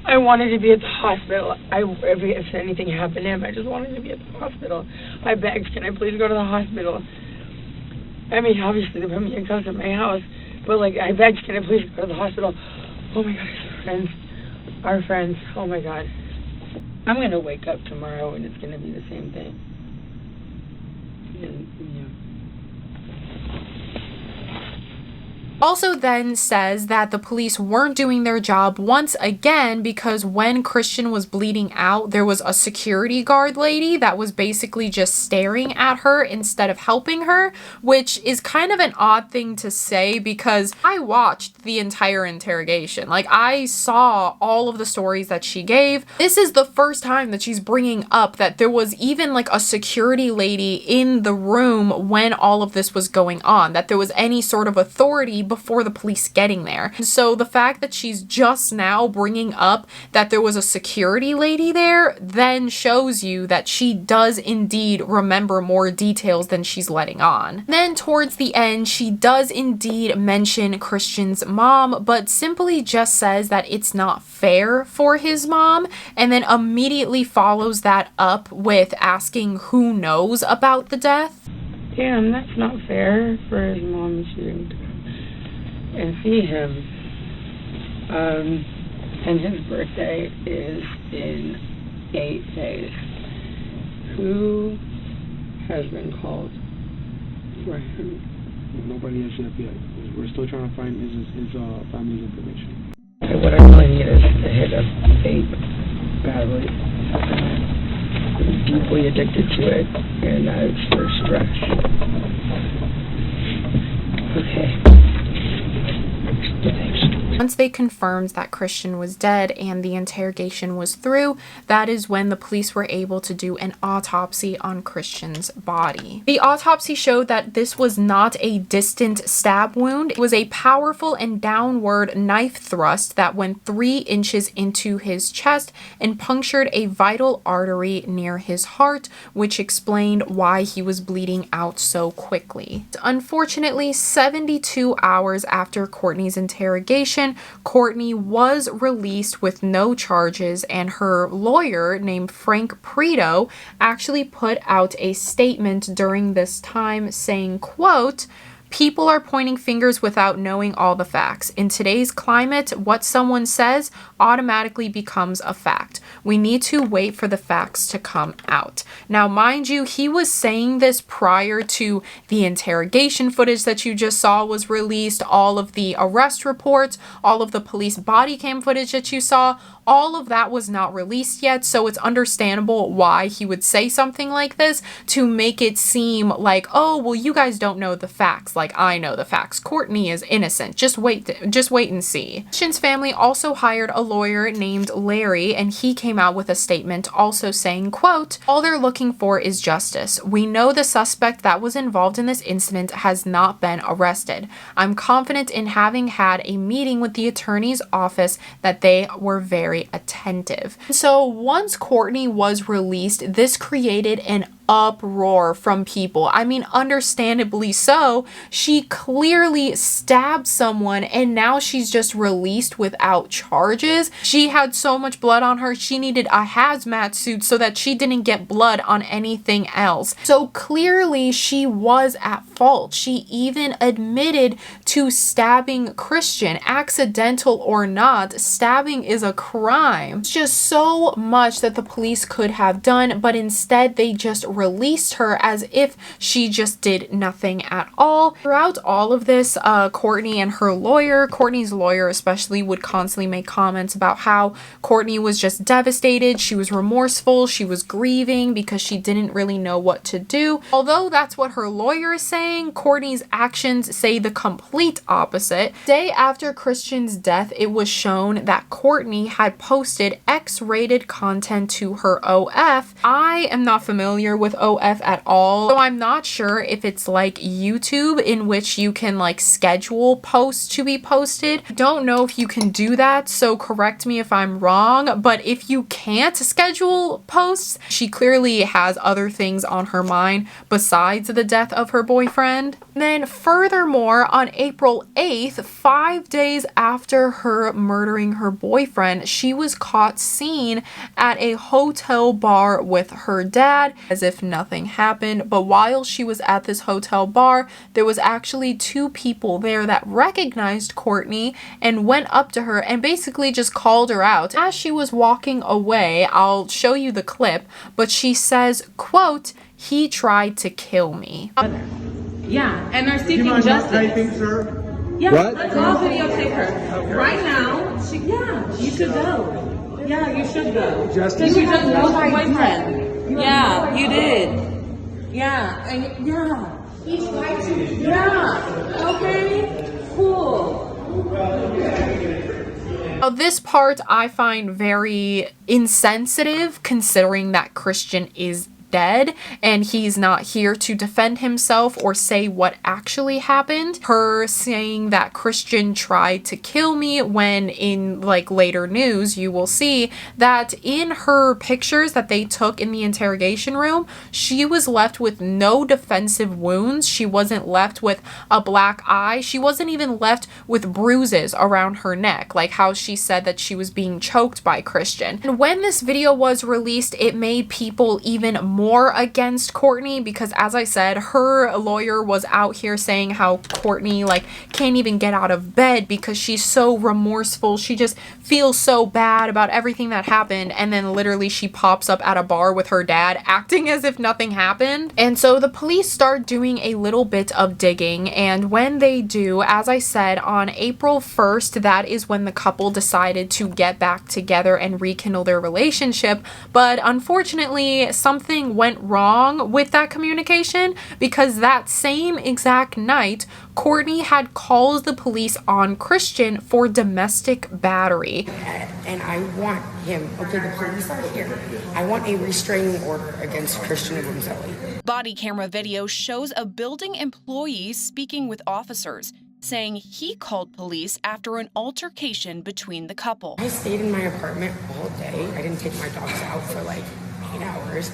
I wanted to be at the hospital. If anything happened to him, I just wanted to be at the hospital. I begged, can I please go to the hospital? I mean, obviously they put me in cuffs at my house, but like, I begged, can I please go to the hospital? Oh my God, our friends, oh my God. I'm gonna wake up tomorrow and it's gonna be the same thing. And, yeah. Also then says that the police weren't doing their job once again because when Christian was bleeding out, there was a security guard lady that was basically just staring at her instead of helping her, which is kind of an odd thing to say because I watched the entire interrogation. Like, I saw all of the stories that she gave. This is the first time that she's bringing up that there was even like a security lady in the room when all of this was going on, that there was any sort of authority before the police getting there. So the fact that she's just now bringing up that there was a security lady there then shows you that she does indeed remember more details than she's letting on. Then towards the end, she does indeed mention Christian's mom, but simply just says that it's not fair for his mom, and then immediately follows that up with asking who knows about the death. Damn, that's not fair for his mom to and see him. And his birthday is in 8 days. Who has been called for him? Nobody has yet. We're still trying to find his family's information. Okay, what I really need is to hit a vape badly. I'm deeply addicted to it, and it's for stress. Okay. Once they confirmed that Christian was dead and the interrogation was through, that is when the police were able to do an autopsy on Christian's body. The autopsy showed that this was not a distant stab wound. It was a powerful and downward knife thrust that went 3 inches into his chest and punctured a vital artery near his heart, which explained why he was bleeding out so quickly. Unfortunately, 72 hours after Courtney's interrogation, Courtney was released with no charges, and her lawyer named Frank Preto actually put out a statement during this time saying, quote, "People are pointing fingers without knowing all the facts. In today's climate, what someone says automatically becomes a fact. We need to wait for the facts to come out." Now, mind you, he was saying this prior to the interrogation footage that you just saw was released, all of the arrest reports, all of the police body cam footage that you saw. All of that was not released yet, so it's understandable why he would say something like this to make it seem like, oh, well, you guys don't know the facts like I know the facts. Courtney is innocent. Just wait and see. Christian's family also hired a lawyer named Larry, and he came out with a statement also saying, quote, "All they're looking for is justice. We know the suspect that was involved in this incident has not been arrested. I'm confident in having had a meeting with the attorney's office that they were very attentive." So once Courtney was released, this created an uproar from people. I mean, understandably so. She clearly stabbed someone and now she's just released without charges. She had so much blood on her, she needed a hazmat suit so that she didn't get blood on anything else. So clearly she was at fault. She even admitted to stabbing Christian. Accidental or not, stabbing is a crime. It's just so much that the police could have done, but instead they just released her as if she just did nothing at all. Throughout all of this, Courtney and her lawyer, Courtney's lawyer especially, would constantly make comments about how Courtney was just devastated, she was remorseful, she was grieving because she didn't really know what to do. Although that's what her lawyer is saying, Courtney's actions say the complete complete opposite. Day after Christian's death, it was shown that Kourtney had posted X-rated content to her OF. I am not familiar with OF at all, so I'm not sure if it's like YouTube in which you can like schedule posts to be posted. I don't know if you can do that, so correct me if I'm wrong, but if you can't schedule posts, she clearly has other things on her mind besides the death of her boyfriend. Then furthermore, on April 8th, 5 days after her murdering her boyfriend, she was caught seen at a hotel bar with her dad as if nothing happened. But while she was at this hotel bar, there was actually 2 people there that recognized Kourtney and went up to her and basically just called her out. As she was walking away, I'll show you the clip, but she says, quote, "He tried to kill me." Yeah, and are seeking justice. I think, sir. Yeah, what? Let's all videotape her. Right now, you should go. Yeah, you should go. Because you just killed her boyfriend. Yeah, you did. Yeah, and He tried to. Yeah, okay, cool. Now, this part I find very insensitive considering that Christian is dead and he's not here to defend himself or say what actually happened. Her saying that Christian tried to kill me, when in like later news you will see that in her pictures that they took in the interrogation room, she was left with no defensive wounds. She wasn't left with a black eye. She wasn't even left with bruises around her neck, like how she said that she was being choked by Christian. And when this video was released, it made people even more against Kourtney because, as I said, her lawyer was out here saying how Kourtney like can't even get out of bed because she's so remorseful. She just feels so bad about everything that happened, and then literally she pops up at a bar with her dad acting as if nothing happened. And so the police start doing a little bit of digging, and when they do, as I said, on April 1st, that is when the couple decided to get back together and rekindle their relationship. But unfortunately, something went wrong with that communication because that same exact night, Kourtney had called the police on Christian for domestic battery. And I want him, okay, the police are here. I want a restraining order against Christian Obumseli. Body camera video shows a building employee speaking with officers, saying he called police after an altercation between the couple. I stayed in my apartment all day. I didn't take my dogs out for like 8 hours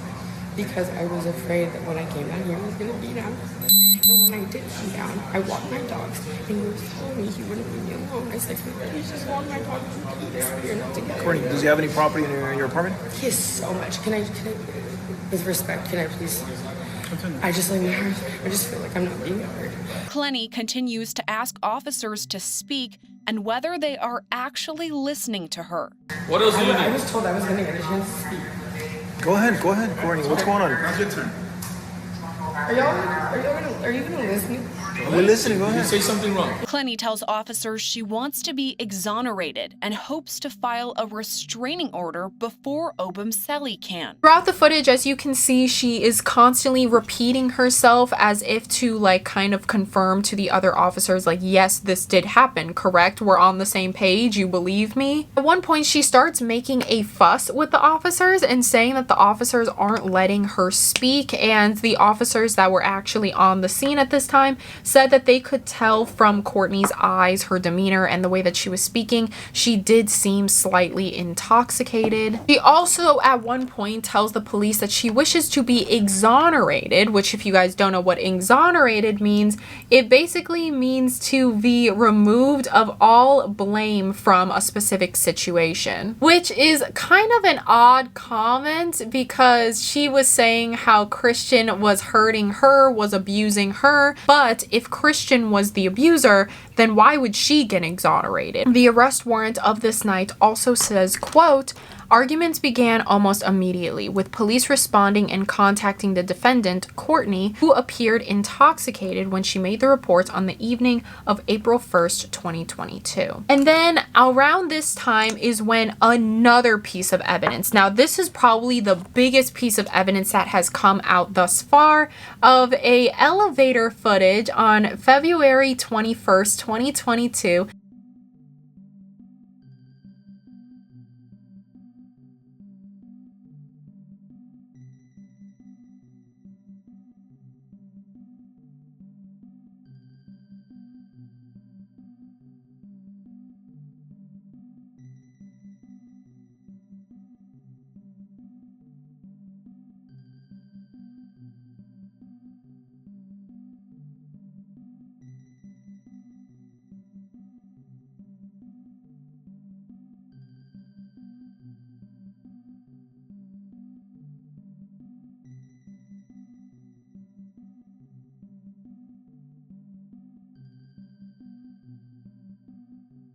because I was afraid that when I came down here, he was going to beat down. And when I did come down, I walked my dogs, and he was telling me he wouldn't leave me alone. I said, please just walk my dogs and we're not together. Kourtney, does he have any property in your apartment? He has so much. Can I, with respect, can I please? I just like, I just feel like I'm not being heard. Kourtney continues to ask officers to speak and whether they are actually listening to her. What else do you need? I was told I was going to get a chance to speak. Go ahead, Kourtney. What's going on? Now's your turn. Are you gonna listen? We're listening. Go ahead. You say something wrong. Kourtney tells officers she wants to be exonerated and hopes to file a restraining order before Obumseli can. Throughout the footage, as you can see, she is constantly repeating herself as if to like kind of confirm to the other officers like, yes, this did happen, correct? We're on the same page, you believe me? At one point, she starts making a fuss with the officers and saying that the officers aren't letting her speak, and the officers that were actually on the scene at this time said that they could tell from Kourtney's eyes, her demeanor, and the way that she was speaking, she did seem slightly intoxicated. She also at one point tells the police that she wishes to be exonerated, which if you guys don't know what exonerated means, it basically means to be removed of all blame from a specific situation, which is kind of an odd comment because she was saying how Christian was hurting her, was abusing her, but if Christian was the abuser, then why would she get exonerated? The arrest warrant of this night also says, quote, Arguments began almost immediately, with police responding and contacting the defendant, Courtney, who appeared intoxicated when she made the reports on the evening of April 1st, 2022. And then around this time is when another piece of evidence, now this is probably the biggest piece of evidence that has come out thus far, of a elevator footage on February 21st, 2022.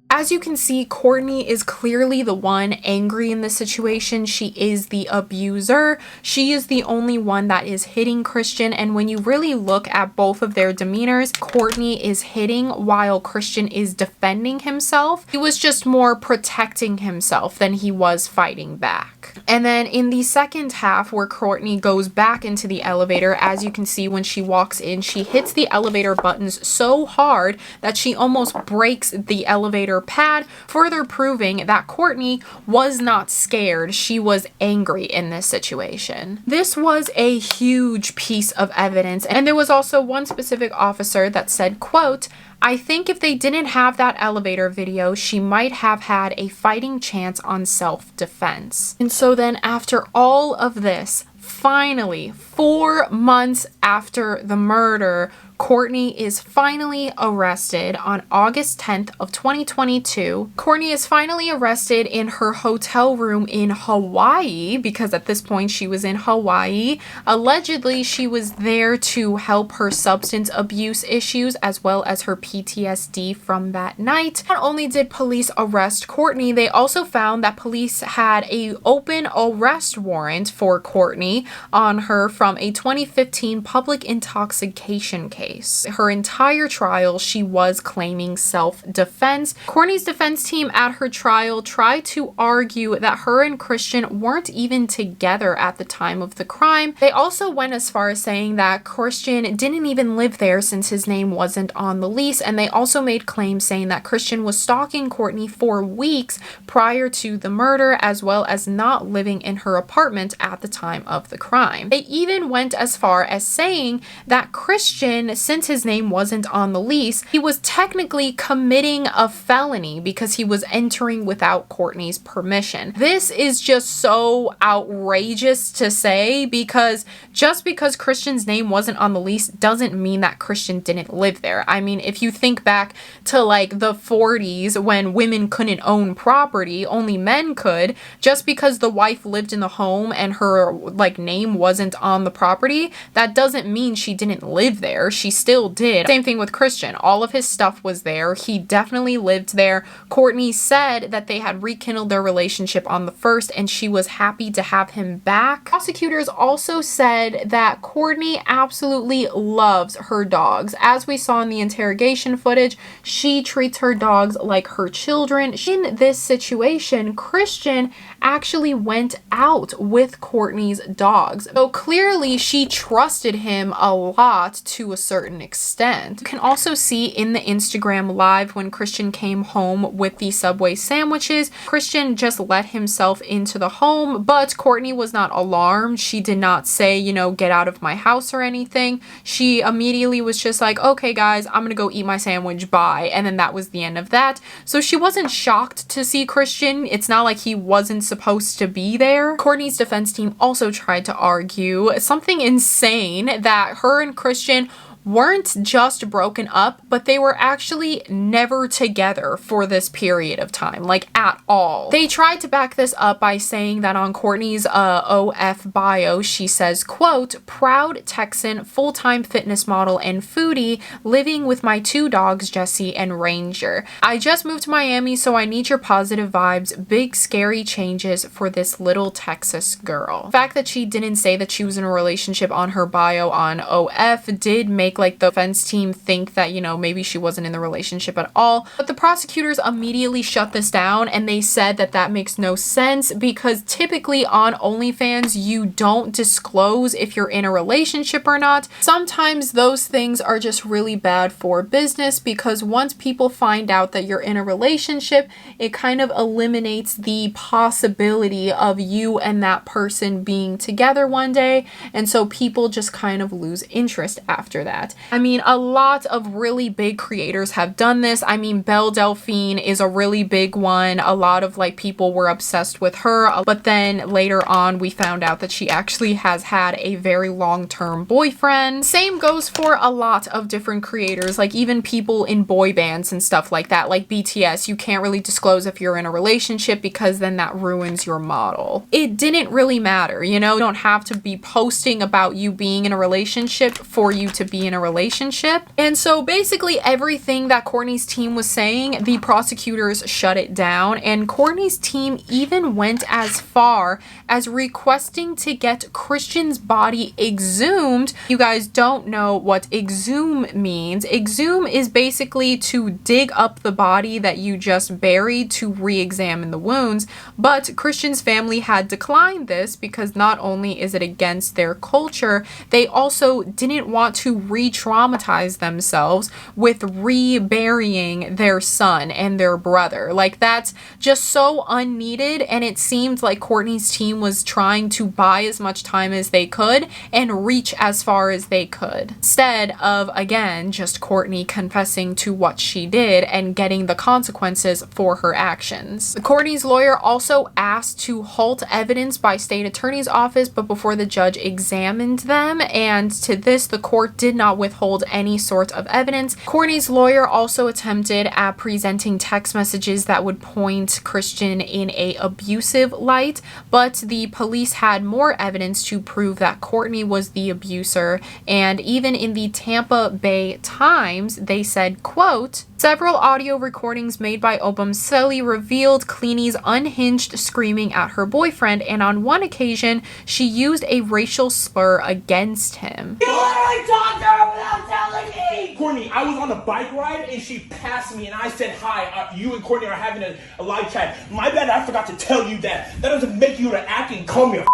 As you can see, Courtney is clearly the one angry in this situation. She is the abuser. She is the only one that is hitting Christian. And when you really look at both of their demeanors, Courtney is hitting while Christian is defending himself. He was just more protecting himself than he was fighting back. And then in the second half, where Courtney goes back into the elevator, as you can see when she walks in, she hits the elevator buttons so hard that she almost breaks the elevator pad, further proving that Courtney was not scared. She was angry in this situation. This was a huge piece of evidence, and there was also one specific officer that said, quote, "I think if they didn't have that elevator video, she might have had a fighting chance on self-defense." And so then after all of this, finally, 4 months after the murder, Courtney is finally arrested on August 10th of 2022. Courtney is finally arrested in her hotel room in Hawaii, because at this point she was in Hawaii. Allegedly, she was there to help her substance abuse issues as well as her PTSD from that night. Not only did police arrest Courtney, they also found that police had an open arrest warrant for Courtney on her from a 2015 public intoxication case. Her entire trial, she was claiming self-defense. Courtney's defense team at her trial tried to argue that her and Christian weren't even together at the time of the crime. They also went as far as saying that Christian didn't even live there since his name wasn't on the lease, and they also made claims saying that Christian was stalking Courtney for weeks prior to the murder, as well as not living in her apartment at the time of the crime. They even went as far as saying that Christian, since his name wasn't on the lease, he was technically committing a felony because he was entering without Courtney's permission. This is just so outrageous to say, because just because Christian's name wasn't on the lease doesn't mean that Christian didn't live there. I mean, if you think back to like the 40s when women couldn't own property, only men could, just because the wife lived in the home and her like name wasn't on the property, that doesn't mean she didn't live there. She still did. Same thing with Christian. All of his stuff was there. He definitely lived there. Courtney said that they had rekindled their relationship on the 1st and she was happy to have him back. Prosecutors also said that Courtney absolutely loves her dogs. As we saw in the interrogation footage, she treats her dogs like her children. In this situation, Christian actually went out with Courtney's dogs. So clearly she trusted him a lot to a certain extent. You can also see in the Instagram live when Christian came home with the Subway sandwiches, Christian just let himself into the home, but Courtney was not alarmed. She did not say, you know, get out of my house or anything. She immediately was just like, okay guys, I'm gonna go eat my sandwich, bye. And then that was the end of that. So she wasn't shocked to see Christian. It's not like he wasn't supposed to be there. Courtney's defense team also tried to argue something insane, that her and Christian weren't just broken up, but they were actually never together for this period of time, like at all. They tried to back this up by saying that on Kourtney's OF bio, she says, quote, proud Texan, full-time fitness model and foodie, living with my 2 dogs, Jessie and Ranger. I just moved to Miami, so I need your positive vibes. Big scary changes for this little Texas girl. The fact that she didn't say that she was in a relationship on her bio on OF did make like the defense team think that, you know, maybe she wasn't in the relationship at all. But the prosecutors immediately shut this down and they said that that makes no sense because typically on OnlyFans, you don't disclose if you're in a relationship or not. Sometimes those things are just really bad for business because once people find out that you're in a relationship, it kind of eliminates the possibility of you and that person being together one day. And so people just kind of lose interest after that. I mean, a lot of really big creators have done this. I mean, Belle Delphine is a really big one. A lot of like people were obsessed with her, but then later on we found out that she actually has had a very long-term boyfriend. Same goes for a lot of different creators, like even people in boy bands and stuff like that, like BTS. You can't really disclose if you're in a relationship because then that ruins your model. It didn't really matter, you know? You don't have to be posting about you being in a relationship for you to be in a relationship. And so basically everything that Kourtney's team was saying, the prosecutors shut it down, and Kourtney's team even went as far as requesting to get Christian's body exhumed. You guys don't know what exhume means. Exhume is basically to dig up the body that you just buried to re-examine the wounds, but Christian's family had declined this because not only is it against their culture, they also didn't want to re-traumatize themselves with reburying their son and their brother. Like, that's just so unneeded, and it seemed like Kourtney's team was trying to buy as much time as they could and reach as far as they could, instead of, again, just Kourtney confessing to what she did and getting the consequences for her actions. Kourtney's lawyer also asked to halt evidence by state attorney's office, but before the judge examined them, and to this, the court did not withhold any sort of evidence. Kourtney's lawyer also attempted at presenting text messages that would point Christian in a abusive light, but the police had more evidence to prove that Kourtney was the abuser, and even in the Tampa Bay Times, they said, quote, several audio recordings made by Obumseli revealed Cleanie's unhinged screaming at her boyfriend, and on one occasion, she used a racial slur against him. You literally talked to her without telling me! Kourtney, I was on a bike ride and she passed me and I said, hi, you and Kourtney are having a live chat. My bad, I forgot to tell you that. That doesn't make you to act and call me a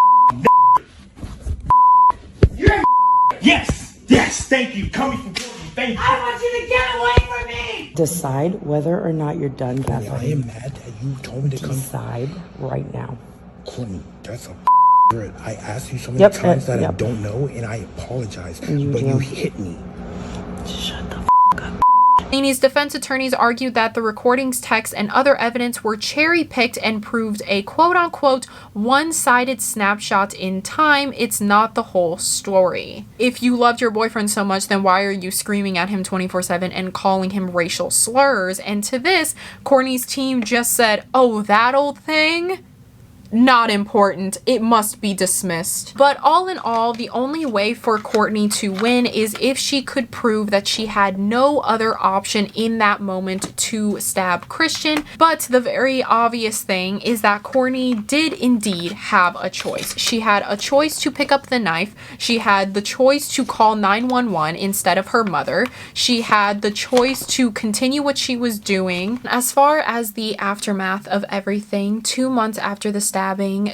You're a Yes, thank you. Coming from Kourtney. Thank you. I want you to get away from me! Decide whether or not you're done, Bethany. I am mad that you told me to come. Decide right now. Kourtney, that's a word. I asked you so many times that I don't know, and I apologize. But you hit me. Shut the up. Cleanie's defense attorneys argued that the recordings, text, and other evidence were cherry-picked and proved a quote-unquote one-sided snapshot in time. It's not the whole story. If you loved your boyfriend so much, then why are you screaming at him 24/7 and calling him racial slurs? And to this, Kourtney's team just said, oh, that old thing? Not important. It must be dismissed. But all in all, the only way for Kourtney to win is if she could prove that she had no other option in that moment to stab Christian. But the very obvious thing is that Kourtney did indeed have a choice. She had a choice to pick up the knife. She had the choice to call 911 instead of her mother. She had the choice to continue what she was doing. As far as the aftermath of everything, 2 months after the stabbing,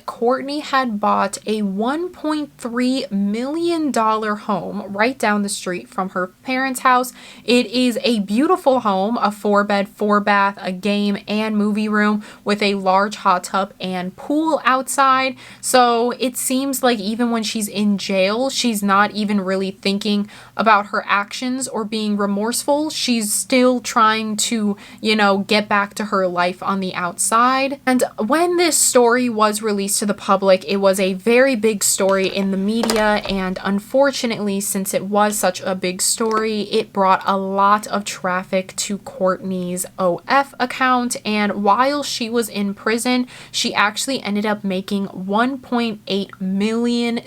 Kourtney had bought a $1.3 million home right down the street from her parents' house. It is a beautiful home, a 4-bed, 4-bath, a game and movie room with a large hot tub and pool outside. So it seems like even when she's in jail, she's not even really thinking about her actions or being remorseful. She's still trying to, you know, get back to her life on the outside. And when this story was released to the public, it was a very big story in the media, and unfortunately, since it was such a big story, it brought a lot of traffic to Kourtney's OF account, and while she was in prison, she actually ended up making $1.8 million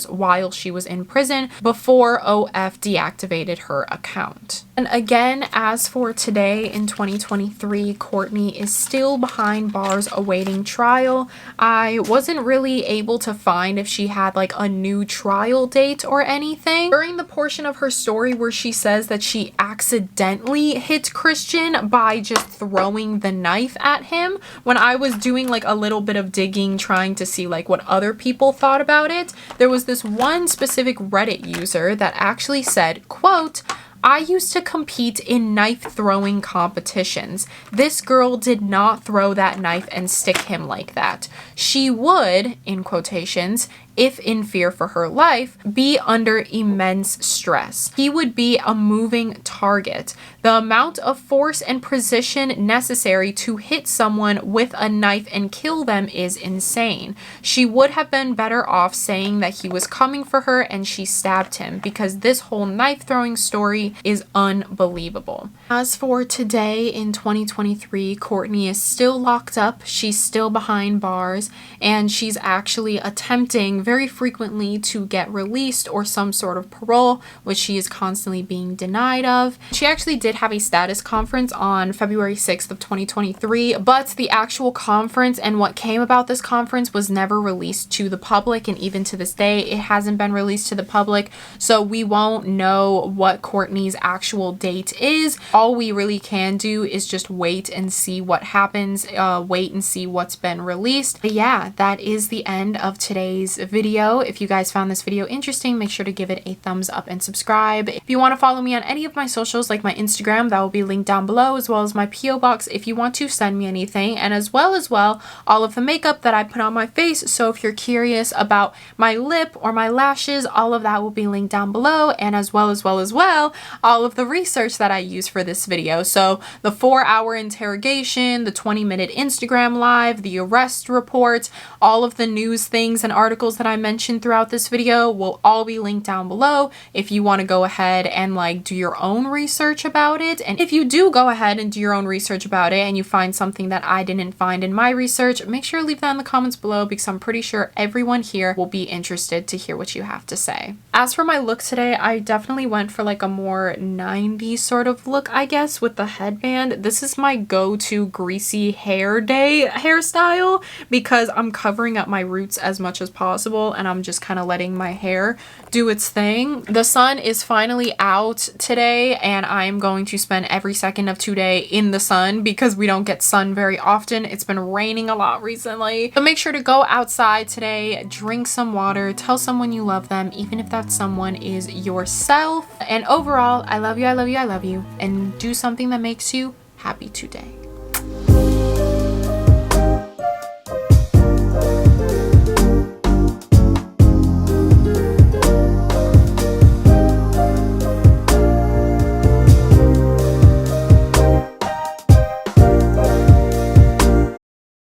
while she was in prison before OF deactivated her account. And again, as for today in 2023, Kourtney is still behind bars awaiting trial. I wasn't really able to find if she had like a new trial date or anything. During the portion of her story where she says that she accidentally hit Christian by just throwing the knife at him, when I was doing like a little bit of digging trying to see like what other people thought about it, there was this one specific Reddit user that actually said, quote, "I used to compete in knife throwing competitions. This girl did not throw that knife and stick him like that. She would," in quotations, "if in fear for her life, be under immense stress. He would be a moving target. The amount of force and precision necessary to hit someone with a knife and kill them is insane. She would have been better off saying that he was coming for her and she stabbed him, because this whole knife throwing story is unbelievable." As for today in 2023, Kourtney is still locked up. She's still behind bars, and she's actually attempting very frequently to get released or some sort of parole, which she is constantly being denied of. She actually did have a status conference on February 6th of 2023, but the actual conference and what came about this conference was never released to the public, and even to this day it hasn't been released to the public, so we won't know what Kourtney's actual date is. All we really can do is just wait and see what happens, wait and see what's been released. But yeah, that is the end of today's video. If you guys found this video interesting, make sure to give it a thumbs up and subscribe. If you want to follow me on any of my socials, like my Instagram, that will be linked down below, as well as my PO box if you want to send me anything, and as well all of the makeup that I put on my face. So if you're curious about my lip or my lashes, all of that will be linked down below, and as well all of the research that I use for this video. So the 4-hour interrogation, the 20-minute Instagram live, the arrest report, all of the news things and articles that I mentioned throughout this video will all be linked down below if you want to go ahead and like do your own research about it. And if you do go ahead and do your own research about it and you find something that I didn't find in my research, make sure to leave that in the comments below, because I'm pretty sure everyone here will be interested to hear what you have to say. As for my look today, I definitely went for like a more 90s sort of look, I guess, with the headband. This is my go-to greasy hair day hairstyle because I'm covering up my roots as much as possible and I'm just kind of letting my hair do its thing. The sun is finally out today and I'm going to spend every second of today in the sun because we don't get sun very often. It's been raining a lot recently. So make sure to go outside today, drink some water, tell someone you love them, even if that someone is yourself. And overall, I love you, I love you, I love you, and do something that makes you happy today.